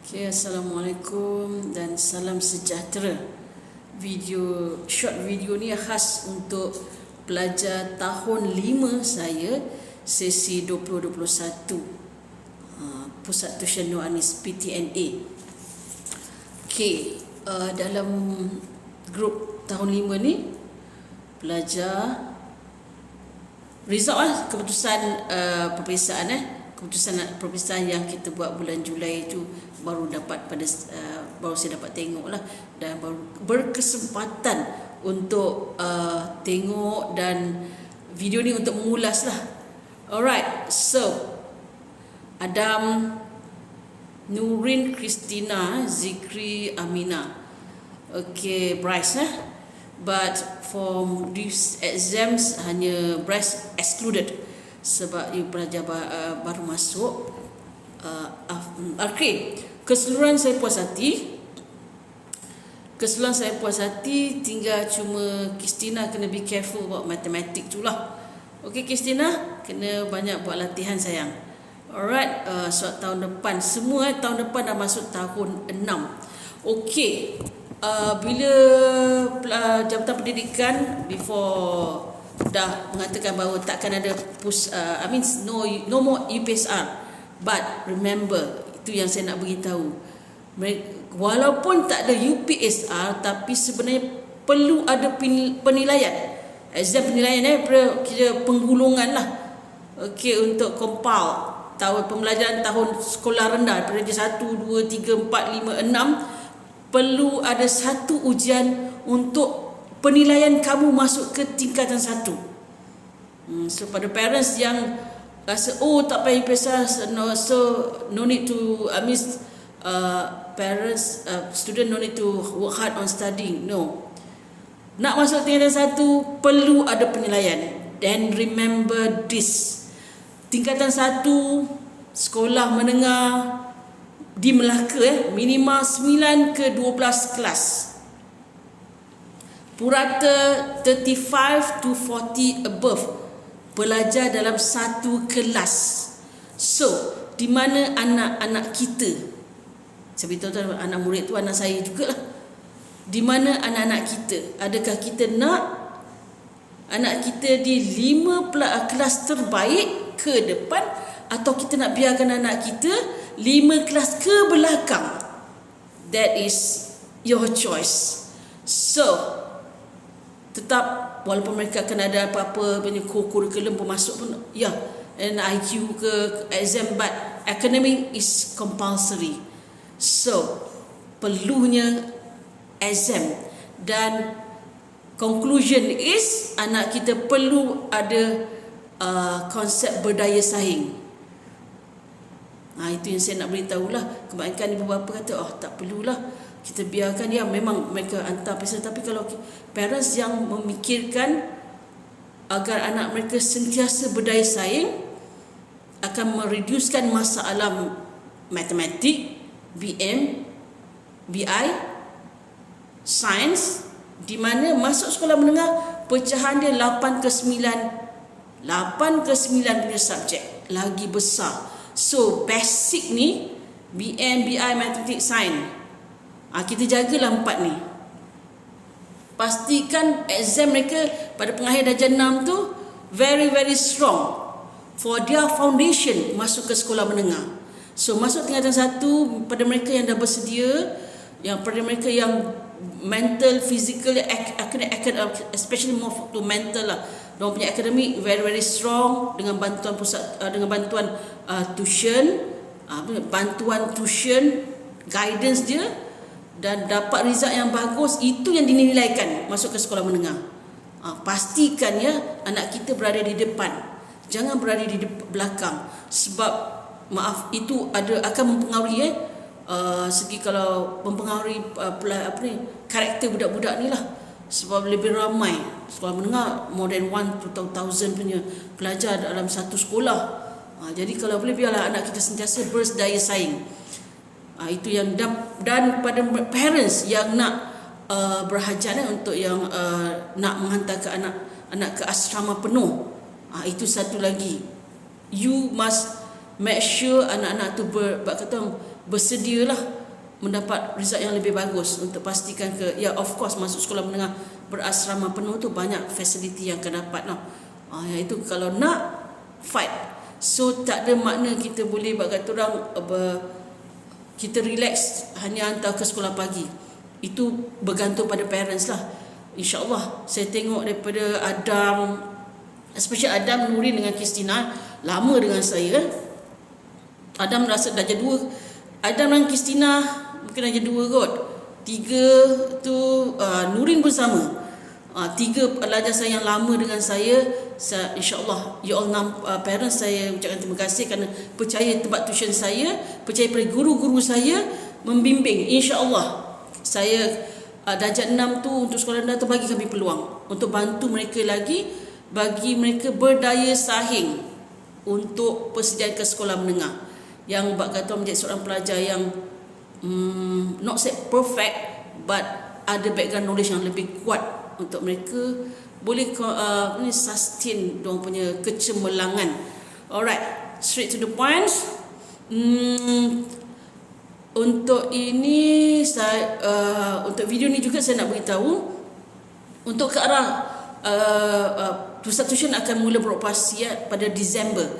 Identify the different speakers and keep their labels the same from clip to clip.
Speaker 1: Okay, Assalamualaikum dan salam sejahtera. Short video ni khas untuk pelajar tahun 5 saya, sesi 2021, Pusat Tuition Nur Anis PTNA. Okay, dalam grup tahun 5 ni, pelajar result keputusan peperiksaan yang kita buat bulan Julai itu baru saya dapat tengok lah, dan baru berkesempatan untuk tengok dan video ni untuk mengulas lah. Alright, so Adam, Nurin Christina, Zikri Amina. Okay, Bryce but for these exams hanya Bryce excluded sebab ia pelajar baru masuk. Okay, keseluruhan saya puas hati. Tinggal cuma Christina kena be careful about matematik tu lah. Okay Christina, kena banyak buat latihan sayang. Alright, so tahun depan, semua tahun depan dah masuk tahun 6. Okay, bila Jabatan Pendidikan before dah mengatakan bahawa takkan ada no more UPSR, but remember, itu yang saya nak beritahu, walaupun tak ada UPSR, tapi sebenarnya perlu ada penilaian, exam penilaian kira penggulungan lah. Okay, untuk compile tahun pembelajaran tahun sekolah rendah daripada 1, 2, 3, 4, 5, 6, perlu ada satu ujian untuk penilaian kamu masuk ke tingkatan 1. So pada parents yang rasa tak payah UPSR, no need to, parents, student no need to work hard on studying. No, nak masuk tingkatan 1 perlu ada penilaian. Then remember this, tingkatan 1 sekolah menengah di Melaka, minimal 9 ke 12 kelas, purata 35 to 40 above pelajar dalam satu kelas. So di mana anak-anak kita, saya beritahu anak murid tu anak saya jugalah, di mana anak-anak kita, adakah kita nak anak kita di 5 kelas terbaik ke depan, atau kita nak biarkan anak kita 5 kelas ke belakang? That is your choice. So tetap, walaupun mereka akan ada apa-apa punya kurikulum pemasuk pun, and IQ ke exam, but academic is compulsory. So perlunya exam, dan conclusion is anak kita perlu ada konsep berdaya saing. Itu yang saya nak beritahu lah. Kebanyakan ibu bapa kata tak perlulah, kita biarkan dia, memang mereka hantar pesan. Tapi kalau parents yang memikirkan agar anak mereka sentiasa berdaya saing, akan mereducekan masalah matematik, BM, BI, sains, di mana masuk sekolah menengah pecahan dia 8 ke 9 punya subjek lagi besar. So basic ni, BM, BI, matematik, sains, kita jagalah 4 ni. Pastikan exam mereka pada pengakhir darjah 6 tu very very strong for their foundation masuk ke sekolah menengah. So masuk tingkatan 1 pada mereka yang dah bersedia, yang pada mereka yang mental, physical, academic, especially more to mental lah. Mereka punya akademik very very strong dengan bantuan pusat, dengan bantuan tuition, guidance dia, dan dapat result yang bagus. Itu yang dinilaikan masuk ke sekolah menengah. Pastikan anak kita berada di depan, jangan berada di belakang, sebab itu akan mempengaruhi segi, kalau mempengaruhi karakter budak-budak ni lah. Sebab lebih ramai sekolah menengah, more than 1,000 punya pelajar dalam satu sekolah. Jadi kalau boleh, biarlah anak kita sentiasa berdaya saing. Itu yang, dan pada parents yang nak berhajat untuk yang nak menghantar ke anak ke asrama penuh, itu satu lagi, you must make sure anak-anak tu bersedialah mendapat result yang lebih bagus untuk pastikan ya of course masuk sekolah menengah berasrama penuh tu banyak fasiliti yang akan dapat lah. Yang itu kalau nak fight. So tak ada makna kita boleh buat kata orang kita relax hanya hantar ke sekolah pagi. Itu bergantung pada parents lah. InsyaAllah saya tengok daripada Adam, especially Adam, Nurin dengan Christina lama dengan saya. Adam rasa dah jadi 2. Adam dan Christina mungkin dah jadi 2 kot. 3 tu Nurin pun sama. 3 pelajar saya yang lama dengan saya. InsyaAllah you all parents, saya ucapkan terima kasih kerana percaya tempat tuition saya, percaya pada guru-guru saya membimbing. InsyaAllah saya darjah 6 tu untuk sekolah rendah tu bagi kami peluang untuk bantu mereka lagi, bagi mereka berdaya sahing untuk persediaan ke sekolah menengah yang buat kata menjadi seorang pelajar yang not say perfect but ada background knowledge yang lebih kuat untuk mereka boleh sustain diorang punya kecemerlangan. Alright, straight to the point. Untuk ini untuk video ni juga saya nak beritahu untuk ke arah pusat tuition akan mula beroperasi pada Disember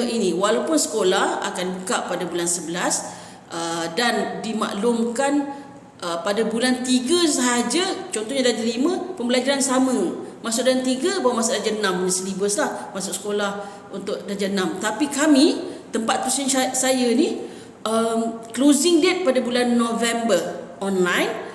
Speaker 1: ini walaupun sekolah akan buka pada bulan 11 dan dimaklumkan pada bulan 3 sahaja, contohnya darjah 5 pembelajaran sama, masuk darjah 3 baru masuk darjah 6 silibus lah masuk sekolah untuk darjah 6. Tapi kami tempat tuition saya ni closing date pada bulan November online,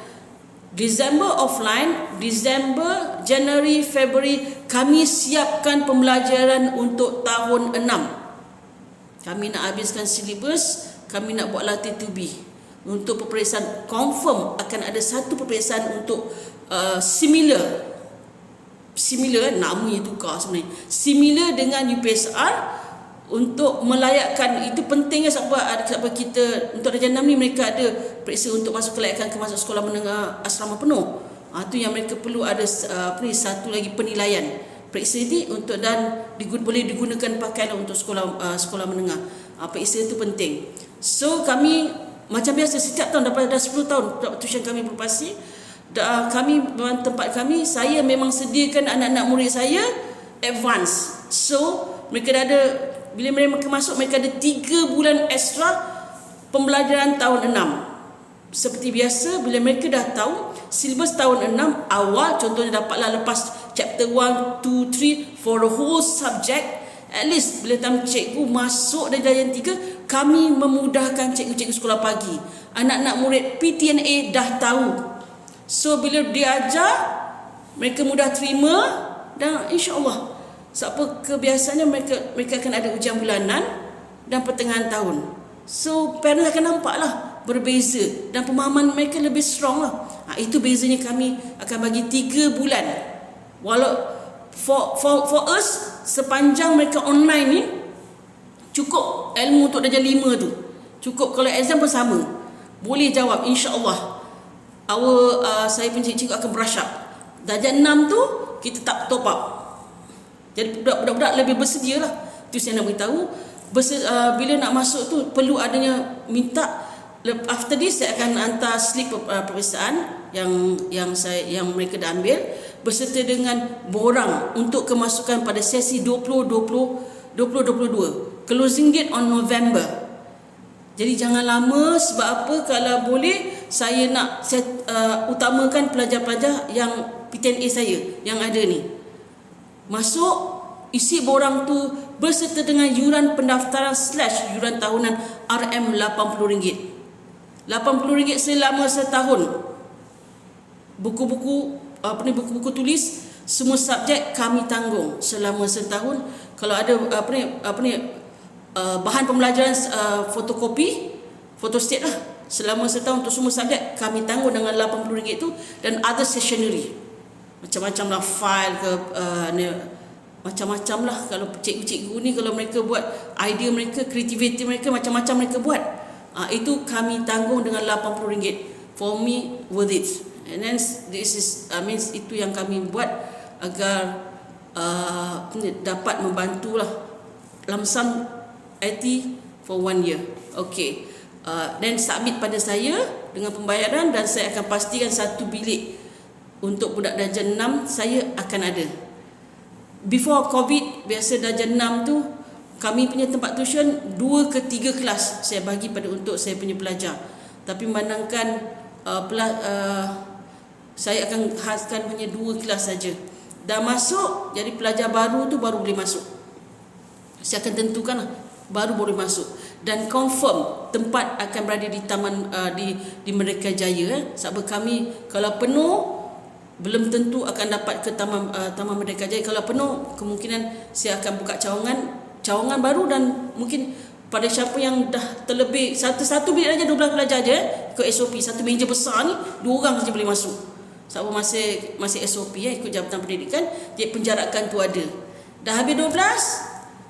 Speaker 1: Disember offline, Disember, January, February kami siapkan pembelajaran untuk tahun 6. Kami nak habiskan silibus, kami nak buat latih to be. Untuk peperiksaan confirm akan ada satu peperiksaan untuk similar namanya tukar sebenarnya, similar dengan UPSR untuk melayakkan. Itu pentingnya sebab kita untuk darjah 6 ni mereka ada periksa untuk masuk kelayakan ke masuk sekolah menengah asrama penuh. Itu yang mereka perlu ada satu lagi penilaian periksa ini untuk dan boleh digunakan pakaian untuk sekolah menengah. Periksa itu penting. So kami macam biasa setiap tahun dah 10 tahun tuition kami beroperasi. Kami tempat kami, saya memang sediakan anak-anak murid saya advance. So mereka dah ada, bila mereka masuk mereka ada 3 bulan ekstra pembelajaran tahun 6. Seperti biasa bila mereka dah tahu silibus tahun 6 awal, contohnya dapatlah lepas chapter 1, 2, 3 for the whole subject, at least bila cikgu masuk dari darjah 3 kami memudahkan cikgu-cikgu sekolah pagi. Anak-anak murid PTNA dah tahu. So bila diajar mereka mudah terima dan insya-Allah sebab kebiasaannya mereka akan ada ujian bulanan dan pertengahan tahun. So parents akan nampaklah berbeza dan pemahaman mereka lebih strong lah. Itu bezanya kami akan bagi 3 bulan. Walau for us sepanjang mereka online ni cukup ilmu untuk darjah 5 tu. Cukup kalau exam pun sama. Boleh jawab insya-Allah. Saya pun cikgu akan brush up. Darjah 6 tu kita tak top up. Jadi budak-budak lebih bersedia lah. Itu saya nak beritahu. Bila nak masuk tu perlu adanya minta. After this saya akan hantar slip peperiksaan yang mereka dah ambil berserta dengan borang untuk kemasukan pada sesi 2022. Closing date on November. Jadi jangan lama, sebab apa, kalau boleh saya nak utamakan pelajar-pelajar yang PTNA saya yang ada ni. Masuk, isi borang tu berserta dengan yuran pendaftaran / yuran tahunan RM80. RM80 selama setahun. Buku-buku tulis semua subjek kami tanggung selama setahun. Kalau ada bahan pembelajaran fotokopi, photostat lah selama setahun untuk semua subjek kami tanggung dengan RM80 itu, dan other stationery macam-macam lah, file ke macam-macam lah. Kalau cikgu-cikgu ni kalau mereka buat idea mereka, kreativiti mereka, macam-macam mereka buat, itu kami tanggung dengan RM80. For me worth it. And then this is itu yang kami buat agar dapat membantulah lump sum IT for 1 year. Okey. Then submit pada saya dengan pembayaran dan saya akan pastikan satu bilik untuk budak darjah 6 saya akan ada. Before COVID, biasa darjah 6 tu kami punya tempat tuition 2 ke 3 kelas saya bagi pada untuk saya punya pelajar. Tapi memandangkan saya akan khaskan hanya 2 kelas saja. Dah masuk, jadi pelajar baru tu baru boleh masuk. Saya akan tentukan baru boleh masuk dan confirm tempat akan berada di taman di Merdeka Jaya. Sebab kami kalau penuh belum tentu akan dapat ke Taman Merdeka Jaya. Kalau penuh, kemungkinan saya akan buka cawangan baru dan mungkin pada siapa yang dah terlebih satu bilik aja 12 pelajar aja ikut SOP. Satu meja besar ni 2 orang saja boleh masuk. Sebab masih SOP ikut Jabatan Pendidikan, jadi penjarakan tu ada. Dah habis 12,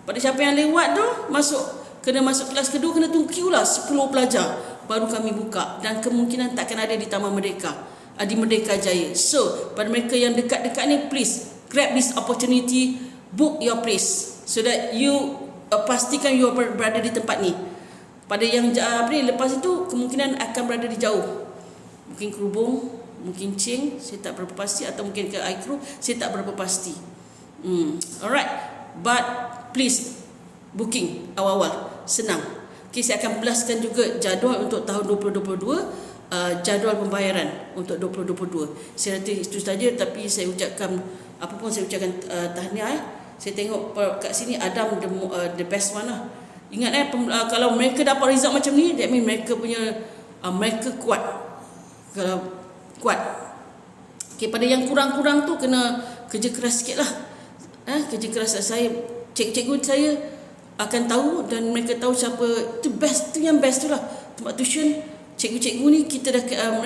Speaker 1: pada siapa yang lewat tu kena masuk kelas kedua, kena tunggu queue lah 10 pelajar baru kami buka dan kemungkinan takkan ada di Taman Merdeka, di Merdeka Jaya. So pada mereka yang dekat-dekat ni, please grab this opportunity, book your place so that you pastikan you berada di tempat ni. Pada yang lepas itu kemungkinan akan berada di jauh, mungkin Kerubung, mungkin Ching, saya tak berapa pasti, atau mungkin ke Aikru, saya tak berapa pasti. Alright, but please booking awal-awal, senang. Okay, saya akan belaskan juga jadual untuk tahun 2022, jadual pembayaran untuk 2022. Saya rasa itu saja, tapi saya ucapkan tahniah. Saya tengok kat sini Adam the best one lah. Ingat kalau mereka dapat result macam ni, that mean mereka punya mereka kuat. Kalau kuat. Okay, pada yang kurang-kurang tu kena kerja keras sikit lah. Kerja keras saya, cikgu saya akan tahu dan mereka tahu siapa tu best, tu yang best tu lah. Tempat tuition, cikgu-cikgu ni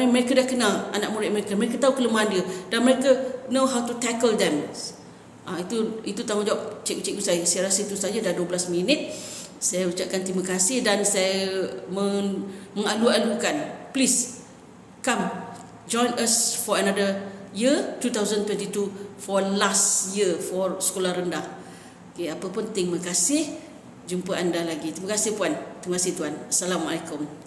Speaker 1: mereka dah kenal anak murid mereka tahu kelemahan dia dan mereka know how to tackle them. Itu tanggungjawab cikgu-cikgu saya. Saya rasa itu saja, dah 12 minit. Saya ucapkan terima kasih dan saya mengalu-alukan, please come join us for another year 2022 for last year for sekolah rendah. Okay, apa pun, terima kasih. Jumpa anda lagi. Terima kasih puan. Terima kasih tuan. Assalamualaikum.